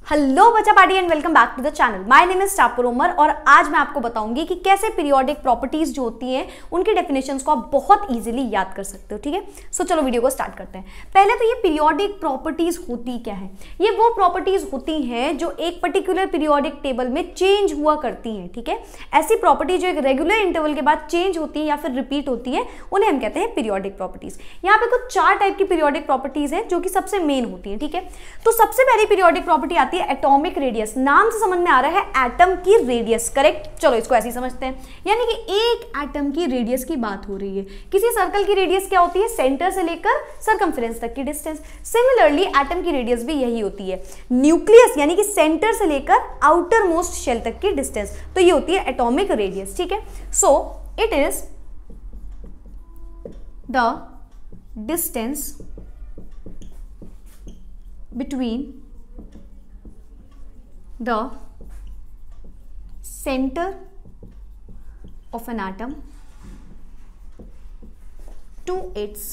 Hello बच्चा party and welcome back to the channel. My name is Tapur Umar और आज मैं आपको बताऊंगी कि कैसे पीरियोडिक प्रॉपर्टीज जो होती हैं उनकी डेफिनेशंस को आप बहुत इजीली याद कर सकते हो। ठीक है, सो चलो वीडियो को स्टार्ट करते हैं। पहले तो ये पीरियोडिक प्रॉपर्टीज होती क्या है? ये वो प्रॉपर्टीज होती हैं जो एक पर्टिकुलर पीरियोडिक टेबल में चेंज हुआ करती हैं। ठीक है, ऐसी प्रॉपर्टी जो एक रेगुलर इंटरवल के बाद चेंज होती है या फिर रिपीट होती है उन्हें हम कहते हैं पीरियोडिक प्रॉपर्टीज। यहाँ पे कुछ 4 टाइप की पीरियोडिक प्रॉपर्टीज हैं जो कि सबसे मेन होती है। ठीक है, तो सबसे पहली पीरियोडिक प्रॉपर्टी आती है एटॉमिक रेडियस। नाम से समझ में आ रहा है एटम की रेडियस, करेक्ट। चलो इसको ऐसे ही समझते हैं, यानी कि एक एटम की रेडियस की बात हो रही है। किसी सर्कल की रेडियस क्या होती है? सेंटर से लेकर सर्कमफ्रेंस तक की डिस्टेंस। सिमिलरली एटम की रेडियस भी यही होती है, न्यूक्लियस यानी कि सेंटर से लेकर आउटर मोस्ट शेल तक की डिस्टेंस, तो ये होती है एटॉमिक रेडियस। ठीक है, so it is the distance between the center of an atom to its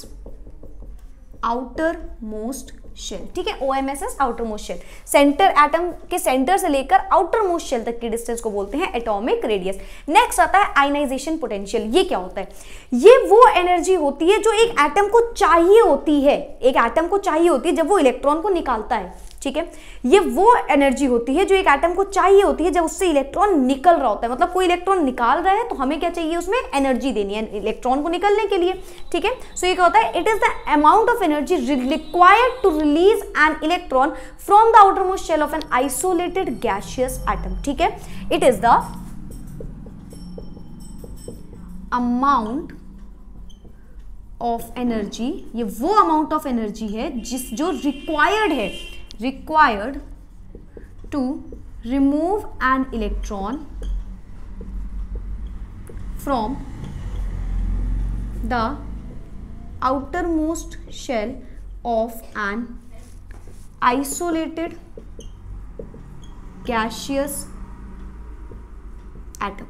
outermost shell. ठीक है, OMSS outermost shell. Centre atom के सेंटर से लेकर आउटर मोस्ट शेल तक की डिस्टेंस को बोलते हैं एटॉमिक रेडियस। नेक्स्ट आता है आयनाइजेशन पोटेंशियल। ये क्या होता है? ये वो एनर्जी होती है जो एक एटम को चाहिए होती है, एक एटम को चाहिए होती है जब वो इलेक्ट्रॉन को निकालता है। ठीक है, ये वो एनर्जी होती है जो एक एटम को चाहिए होती है जब उससे इलेक्ट्रॉन निकल रहा होता है। मतलब कोई इलेक्ट्रॉन निकाल रहा है तो हमें क्या चाहिए? उसमें एनर्जी देनी है इलेक्ट्रॉन को निकलने के लिए। ठीक है, सो ये क्या होता है? It is the amount of energy required to release an electron from the outermost shell of an isolated gaseous atom. ठीक है, it is the amount of energy, ये वो अमाउंट ऑफ एनर्जी है जो required to remove an electron from the outermost shell of an isolated gaseous atom।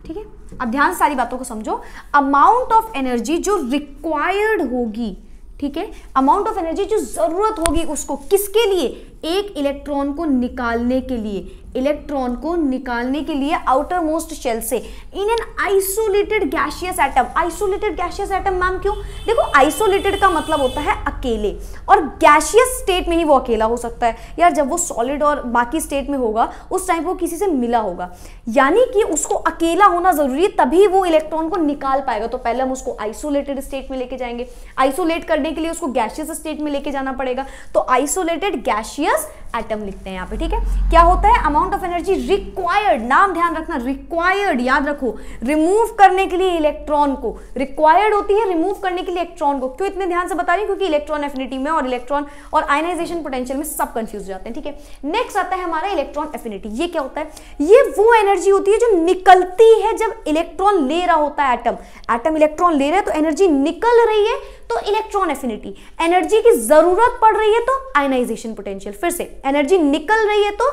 ठीक है, अब ध्यान से सारी बातों को समझो। अमाउंट ऑफ एनर्जी जो रिक्वायर्ड होगी, ठीक है, अमाउंट ऑफ एनर्जी जो जरूरत होगी उसको किसके लिए? एक इलेक्ट्रॉन को निकालने के लिए, इलेक्ट्रॉन को निकालने के लिए आउटर मोस्ट शेल से in an isolated gaseous atom. Isolated gaseous atom ma'am क्यों? देखो, आइसोलेटेड का मतलब होता है अकेले, और गैसियस स्टेट में ही वो अकेला हो सकता है। यार जब वो सॉलिड और बाकी स्टेट में होगा उस टाइम वो किसी से मिला होगा, यानी कि उसको अकेला होना जरूरी है तभी वो इलेक्ट्रॉन को निकाल पाएगा। तो पहले हम उसको आइसोलेटेड स्टेट में लेके जाएंगे, आइसोलेट करने के लिए उसको गैसियस स्टेट में लेके जाना पड़ेगा, तो आइसोलेटेड गैसियस एटम लिखते हैं यहाँ पे। ठीक है, क्या होता है? अमाउंट ऑफ एनर्जी रिक्वायर्ड, नाम ध्यान रखना, रिक्वायर्ड याद रखो, रिमूव करने के लिए इलेक्ट्रॉन को, रिक्वायर्ड होती है रिमूव करने के लिए इलेक्ट्रॉन को। क्यों इतने ध्यान से बता रही हूँ? क्योंकि इलेक्ट्रॉन एफिनिटी में और इलेक्ट्रॉन और आयनाइजेशन पोटेंशियल में सब कंफ्यूज हो जाते हैं। ठीक है, नेक्स्ट आता है हमारा इलेक्ट्रॉन एफिनिटी। ये क्या होता है? ये वो एनर्जी होती है जो निकलती है जब इलेक्ट्रॉन ले रहा होता है एटम इलेक्ट्रॉन ले रहा है तो एनर्जी निकल रही है तो इलेक्ट्रॉन एफिनिटी, एनर्जी की जरूरत पड़ रही है तो आयनाइजेशन पोटेंशियल। फिर से, एनर्जी निकल रही है तो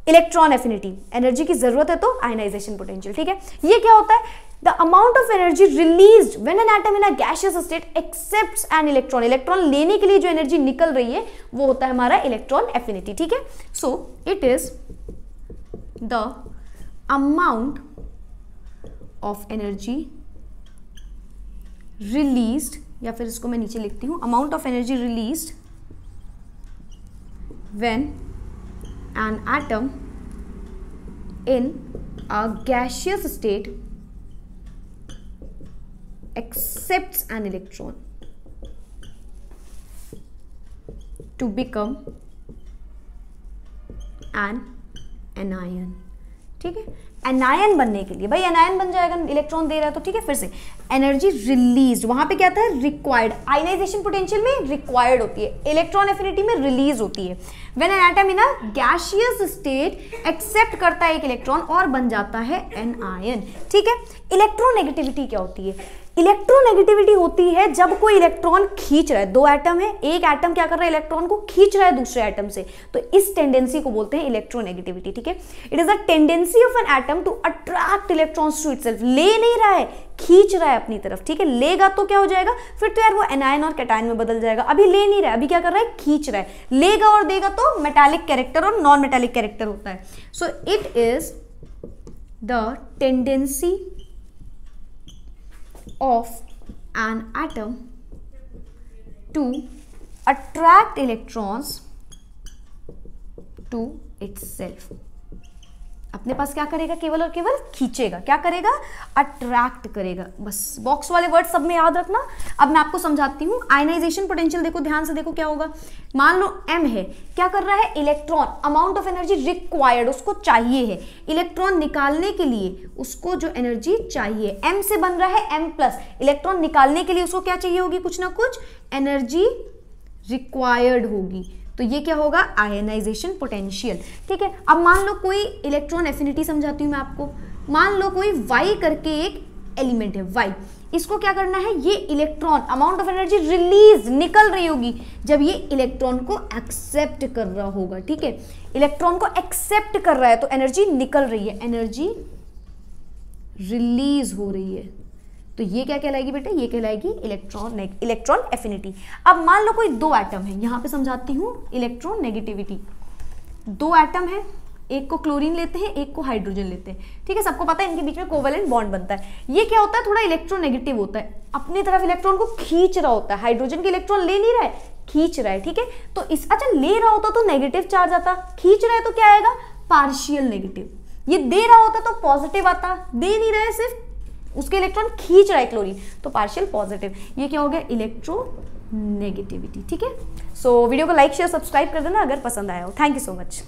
इलेक्ट्रॉन एफिनिटी, एनर्जी की जरूरत है तो आयनाइजेशन पोटेंशियल। ठीक है, ये क्या होता है? The amount of energy released when an atom in a gaseous state accepts an electron. Electron लेने के लिए जो एनर्जी निकल रही है वो होता है हमारा इलेक्ट्रॉन एफिनिटी। ठीक है, so it is the amount of energy released, या फिर इसको मैं नीचे लिखती हूं, amount of energy released when an atom in a gaseous state accepts an electron to become an anion। ठीक है, एनायन बनने के लिए, भाई एनायन बन जाएगा, इलेक्ट्रॉन दे रहा है तो। ठीक है, फिर से एनर्जी रिलीज, वहां पे क्या था? रिक्वायर्ड। आयनाइजेशन पोटेंशियल में रिक्वायर्ड होती है, इलेक्ट्रॉन एफिनिटी में रिलीज होती है। When an atom in a gaseous state accept करता है एक इलेक्ट्रॉन और बन जाता है एन आयन। ठीक है, इलेक्ट्रोनेगेटिविटी क्या होती है? इलेक्ट्रोनेगेटिविटी होती है जब कोई इलेक्ट्रॉन खींच रहा है, दो एटम है, एक एटम क्या कर रहा है, इलेक्ट्रॉन को खींच रहा है दूसरे एटम से, तो इस टेंडेंसी को बोलते हैं इलेक्ट्रोनेगेटिविटी, ठीक है। It is a tendency of an atom to attract electrons to itself, ले नहीं रहा है, खींच रहा है अपनी तरफ, ठीक है। लेगा तो क्या हो जाएगा, फिर तो यार वो एनायन और कैटायन में बदल जाएगा, अभी ले नहीं रहा है, अभी क्या कर रहा है, खींच रहा है। लेगा और देगा तो मेटालिक कैरेक्टर और नॉन मेटालिक कैरेक्टर होता है। So it is the tendency of an atom to attract electrons to itself, अपने पास क्या करेगा, केवल और केवल खींचेगा, क्या करेगा, अट्रैक्ट करेगा। बस बॉक्स वाले वर्ड सब में याद रखना। अब मैं आपको समझाती हूँ। आयनाइजेशन पोटेंशियल देखो, ध्यान से देखो क्या होगा। मान लो m है, क्या कर रहा है, electron, amount of energy required, उसको चाहिए है, इलेक्ट्रॉन निकालने के लिए उसको जो एनर्जी चाहिए, m से बन रहा है m+, इलेक्ट्रॉन निकालने के लिए उसको क्या चाहिए होगी, कुछ ना कुछ एनर्जी रिक्वायर्ड होगी, तो ये क्या होगा, आयनाइजेशन पोटेंशियल, ठीक है। अब मान लो कोई इलेक्ट्रॉन एफिनिटी समझाती हूँ मैं आपको। मान लो कोई Y करके एक एलिमेंट है Y, इसको क्या करना है, ये electron amount of energy release निकल रही होगी जब ये इलेक्ट्रॉन को एक्सेप्ट कर रहा होगा, ठीक है। इलेक्ट्रॉन को एक्सेप्ट कर रहा है तो एनर्जी निकल रही है, एनर्जी रिलीज हो रही है, तो ये क्या कहलाएगी बेटा, ये कहलाएगी इलेक्ट्रॉन एफिनिटी। अब मान लो कोई दो एटम है, यहां पे समझाती हूँ इलेक्ट्रॉन नेगेटिविटी। दो एटम है, एक को क्लोरीन लेते हैं, एक को हाइड्रोजन लेते हैं, ठीक है। सबको पता है इनके बीच में कोवेलेंट बॉन्ड बनता है। ये क्या होता है, थोड़ा इलेक्ट्रोनेगेटिव होता है, अपनी तरफ इलेक्ट्रॉन को खींच रहा होता है। हाइड्रोजन के इलेक्ट्रॉन ले नहीं रहा है, खींच रहा है, ठीक है। तो इस अच्छा ले रहा होता तो नेगेटिव चार्ज आता, खींच रहा है तो क्या आएगा, पार्शियल नेगेटिव। ये दे रहा होता तो पॉजिटिव आता, दे नहीं रहा है, सिर्फ उसके इलेक्ट्रॉन खींच रहा है क्लोरीन, तो पार्शियल पॉजिटिव। ये क्या हो गया, इलेक्ट्रोनेगेटिविटी, ठीक है। सो वीडियो को लाइक शेयर सब्सक्राइब कर देना अगर पसंद आया हो। Thank you so much.